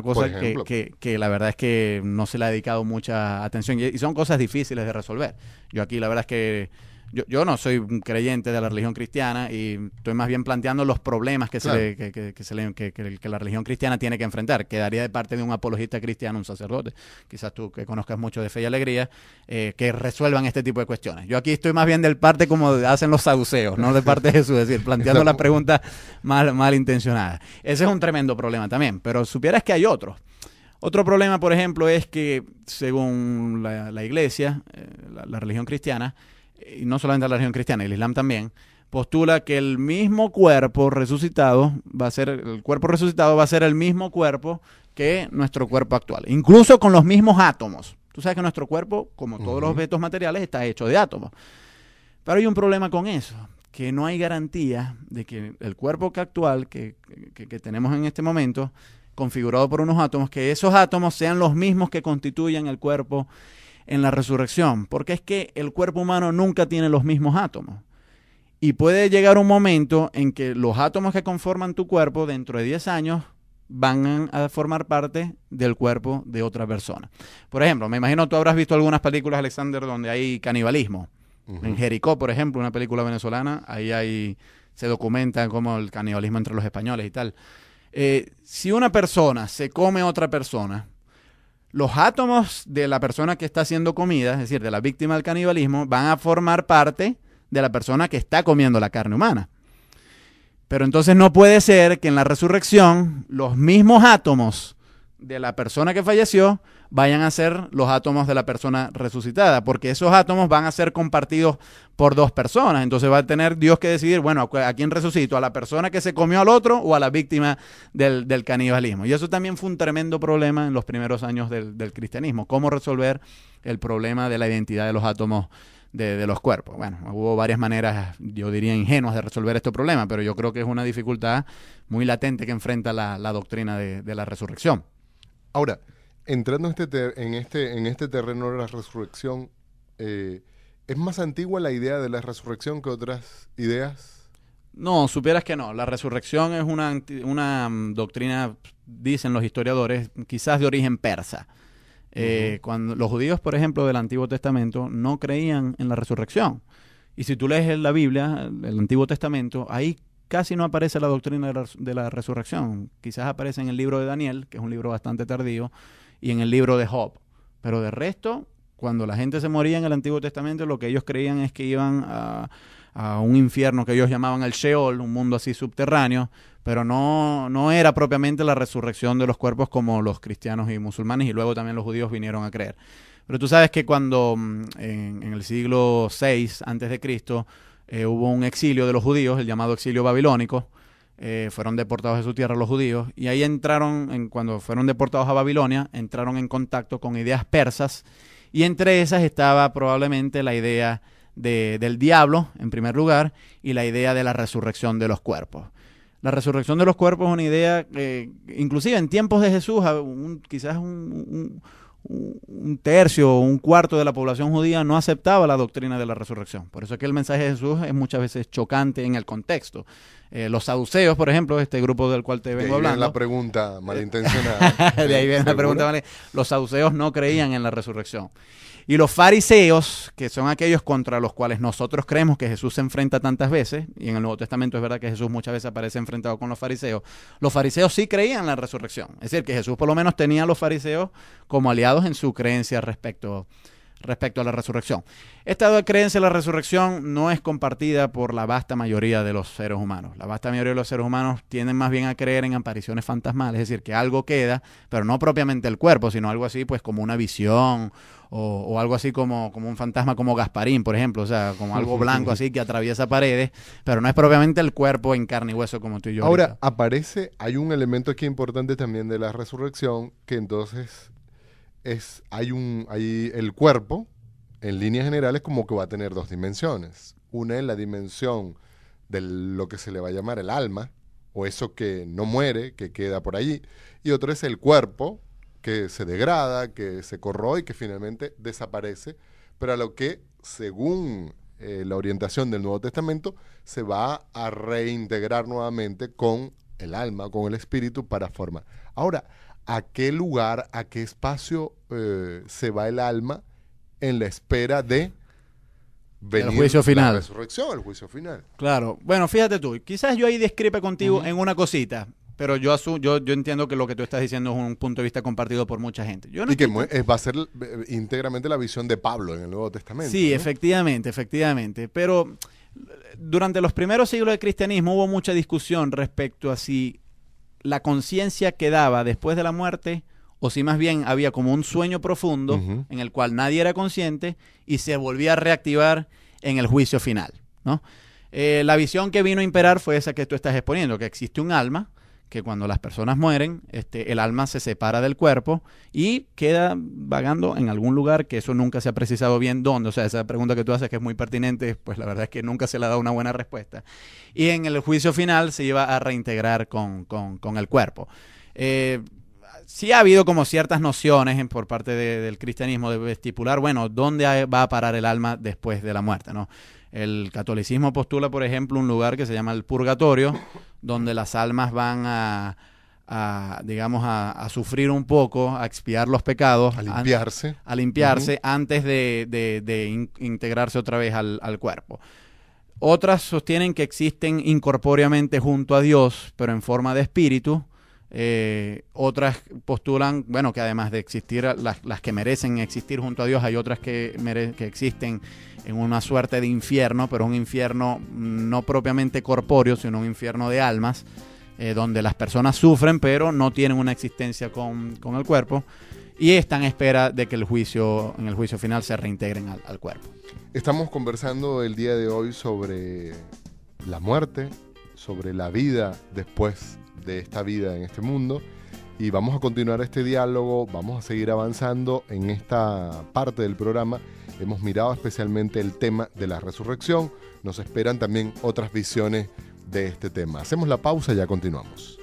cosa Por ejemplo. que la verdad es que no se le ha dedicado mucha atención y son cosas difíciles de resolver. Yo aquí la verdad es que yo no soy un creyente de la religión cristiana y estoy más bien planteando los problemas que, Claro. que la religión cristiana tiene que enfrentar. Quedaría de parte de un apologista cristiano, un sacerdote, quizás tú que conozcas mucho de fe y alegría, que resuelvan este tipo de cuestiones. Yo aquí estoy más bien del parte como hacen los saduceos, no de parte de Jesús, es decir, planteando las preguntas mal intencionadas. Ese es un tremendo problema también, pero supieras que hay otros. Otro problema, por ejemplo, es que según la iglesia, la religión cristiana, y no solamente la religión cristiana, el Islam también, postula que el mismo cuerpo resucitado va a ser el mismo cuerpo que nuestro cuerpo actual, incluso con los mismos átomos. Tú sabes que nuestro cuerpo, como todos los objetos materiales, está hecho de átomos. Pero hay un problema con eso, que no hay garantía de que el cuerpo actual que tenemos en este momento, configurado por unos átomos, que esos átomos sean los mismos que constituyan el cuerpo en la resurrección, porque es que el cuerpo humano nunca tiene los mismos átomos. Y puede llegar un momento en que los átomos que conforman tu cuerpo dentro de 10 años van a formar parte del cuerpo de otra persona. Por ejemplo, me imagino tú habrás visto algunas películas, Alexander, donde hay canibalismo. En Jericó, por ejemplo, una película venezolana, se documenta como el canibalismo entre los españoles y tal. Si una persona se come a otra persona, los átomos de la persona que está haciendo comida, es decir, de la víctima del canibalismo, van a formar parte de la persona que está comiendo la carne humana. Pero entonces no puede ser que en la resurrección los mismos átomos de la persona que falleció vayan a ser los átomos de la persona resucitada, porque esos átomos van a ser compartidos por dos personas. Entonces va a tener Dios que decidir, bueno, ¿a quién resucito? ¿A la persona que se comió al otro o a la víctima del canibalismo? Y eso también fue un tremendo problema en los primeros años del cristianismo. ¿Cómo resolver el problema de la identidad de los átomos de los cuerpos? Bueno, hubo varias maneras, yo diría ingenuas, de resolver este problema, pero yo creo que es una dificultad muy latente que enfrenta la doctrina de la resurrección. Ahora, entrando en este terreno de la resurrección, ¿es más antigua la idea de la resurrección que otras ideas? No, supieras que no. La resurrección es una doctrina, dicen los historiadores, quizás de origen persa. Cuando los judíos, por ejemplo, del Antiguo Testamento, no creían en la resurrección. Y si tú lees la Biblia, el Antiguo Testamento, ahí casi no aparece la doctrina de la resurrección. Quizás aparece en el libro de Daniel, que es un libro bastante tardío, y en el libro de Job. Pero de resto, cuando la gente se moría en el Antiguo Testamento, lo que ellos creían es que iban a un infierno que ellos llamaban el Sheol, un mundo así subterráneo, pero no era propiamente la resurrección de los cuerpos como los cristianos y musulmanes, y luego también los judíos vinieron a creer. Pero tú sabes que cuando en el siglo VI antes de Cristo hubo un exilio de los judíos, el llamado exilio babilónico, fueron deportados de su tierra los judíos, y ahí cuando fueron deportados a Babilonia, entraron en contacto con ideas persas, y entre esas estaba probablemente la idea del diablo, en primer lugar, y la idea de la resurrección de los cuerpos. La resurrección de los cuerpos es una idea que, inclusive en tiempos de Jesús, quizás un tercio o un cuarto de la población judía no aceptaba la doctrina de la resurrección. Por eso es que el mensaje de Jesús es muchas veces chocante en el contexto. Los saduceos, por ejemplo, este grupo del cual te vengo hablando. De ahí viene la pregunta malintencionada. De ahí viene la pregunta malintencionada. Los saduceos no creían en la resurrección. Y los fariseos, que son aquellos contra los cuales nosotros creemos que Jesús se enfrenta tantas veces, y en el Nuevo Testamento es verdad que Jesús muchas veces aparece enfrentado con los fariseos sí creían en la resurrección. Es decir, que Jesús por lo menos tenía a los fariseos como aliados en su creencia respecto a la resurrección. Esta creencia en la resurrección no es compartida por la vasta mayoría de los seres humanos. La vasta mayoría de los seres humanos tienden más bien a creer en apariciones fantasmales, es decir, que algo queda, pero no propiamente el cuerpo, sino algo así pues como una visión o algo así como un fantasma como Gasparín, por ejemplo, o sea, como algo blanco así que atraviesa paredes, pero no es propiamente el cuerpo en carne y hueso como tú y yo. Ahora, hay un elemento aquí importante también de la resurrección, que entonces hay el cuerpo, en líneas generales, como que va a tener dos dimensiones. Una es la dimensión de lo que se le va a llamar el alma, o eso que no muere, que queda por allí, y otro es el cuerpo, que se degrada, que se corroe y que finalmente desaparece, pero a lo que, según la orientación del Nuevo Testamento, se va a reintegrar nuevamente con el alma, con el espíritu para formar. Ahora, ¿a qué lugar, a qué espacio se va el alma en la espera de venir el juicio final? La resurrección, el juicio final. Claro. Bueno, fíjate tú, quizás yo ahí discrepe contigo en una cosita, pero yo entiendo que lo que tú estás diciendo es un punto de vista compartido por mucha gente. Yo no Y que estoy va a ser íntegramente la visión de Pablo en el Nuevo Testamento. Sí, ¿no? efectivamente. Pero durante los primeros siglos del cristianismo hubo mucha discusión respecto a si la conciencia quedaba después de la muerte o si más bien había como un sueño profundo en el cual nadie era consciente y se volvía a reactivar en el juicio final, ¿no? La visión que vino a imperar fue esa que tú estás exponiendo, que existe un alma, que cuando las personas mueren, el alma se separa del cuerpo y queda vagando en algún lugar, que eso nunca se ha precisado bien dónde. O sea, esa pregunta que tú haces, que es muy pertinente, pues la verdad es que nunca se le ha dado una buena respuesta. Y en el juicio final se iba a reintegrar con el cuerpo. Sí ha habido como ciertas nociones por parte del cristianismo de estipular, bueno, dónde va a parar el alma después de la muerte, ¿no? El catolicismo postula, por ejemplo, un lugar que se llama el purgatorio, donde las almas van digamos, a sufrir un poco, a expiar los pecados. A limpiarse. Antes de integrarse otra vez al cuerpo. Otras sostienen que existen incorpóreamente junto a Dios, pero en forma de espíritu. Otras postulan, bueno, que además de existir las que merecen existir junto a Dios, hay otras que existen en una suerte de infierno, pero un infierno no propiamente corpóreo, sino un infierno de almas, donde las personas sufren, pero no tienen una existencia con el cuerpo, y están en espera de que en el juicio final se reintegren al cuerpo. Estamos conversando el día de hoy sobre la muerte, sobre la vida después de esta vida en este mundo, y vamos a continuar este diálogo, vamos a seguir avanzando en esta parte del programa. Hemos mirado especialmente el tema de la resurrección, nos esperan también otras visiones de este tema. Hacemos la pausa y ya continuamos.